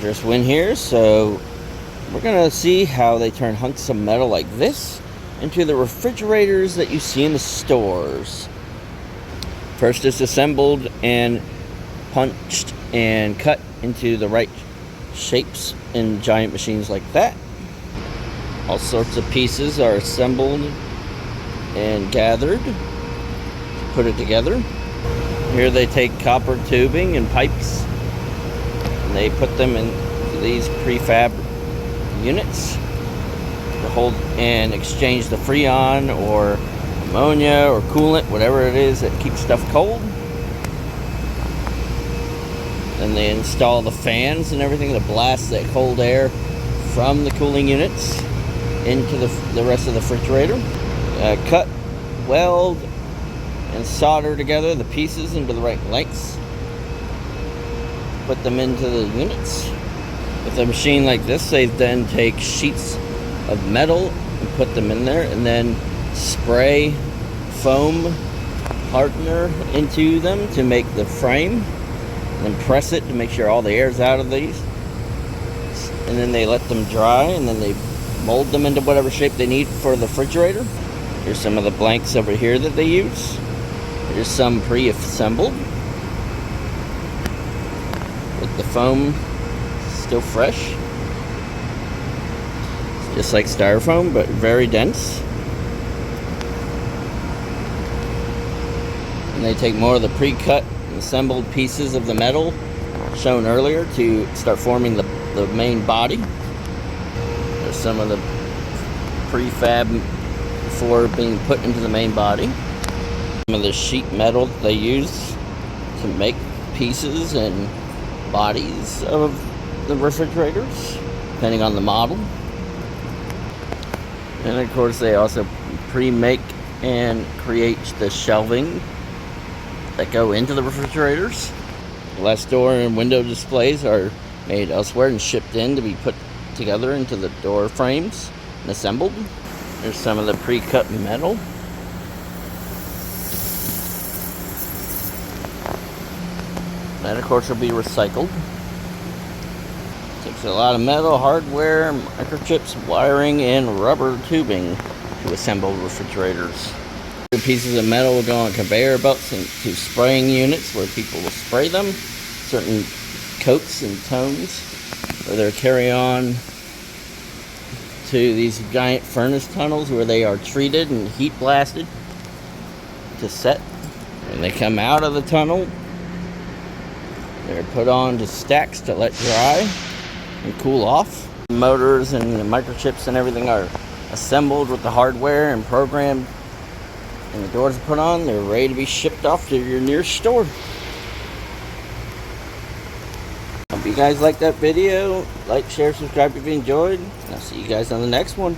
Dangerous Win here, so we're gonna see how they turn hunks of metal like this into the refrigerators that you see in the stores. First, it's assembled and punched and cut into the right shapes in giant machines like that. All sorts of pieces are assembled and gathered to put it together. Here they take copper tubing and pipes and they put them in these prefab units to hold and exchange the freon or ammonia or coolant, whatever it is that keeps stuff cold. Then they install the fans and everything to blast that cold air from the cooling units into the rest of the refrigerator. Cut, weld, and solder together the pieces into the right lengths. Put them into the units. With a machine like this, they then take sheets of metal and put them in there, and then spray foam hardener into them to make the frame, and then press it to make sure all the air's out of these. And then they let them dry, and then they mold them into whatever shape they need for the refrigerator. Here's some of the blanks over here that they use. Here's some pre-assembled with the foam still fresh. It's just like styrofoam, but very dense. And they take more of the pre-cut and assembled pieces of the metal shown earlier to start forming the main body. There's some of the prefab before being put into the main body. Some of the sheet metal they use to make pieces and bodies of the refrigerators, depending on the model. And of course they also pre-make and create the shelving that go into the refrigerators. Glass door and window displays are made elsewhere and shipped in to be put together into the door frames and assembled. There's some of the pre-cut metal. That of course will be recycled. Takes a lot of metal, hardware, microchips, wiring, and rubber tubing to assemble refrigerators. Pieces of metal will go on conveyor belts into spraying units where people will spray them. Certain coats and tones where they're carry on to these giant furnace tunnels where they are treated and heat blasted to set. When they come out of the tunnel, they're put on to stacks to let dry and cool off. Motors and the microchips and everything are assembled with the hardware and programmed, and the doors are put on. They're ready to be shipped off to your nearest store. Hope you guys liked that video. Like, share, subscribe if you enjoyed. I'll see you guys on the next one.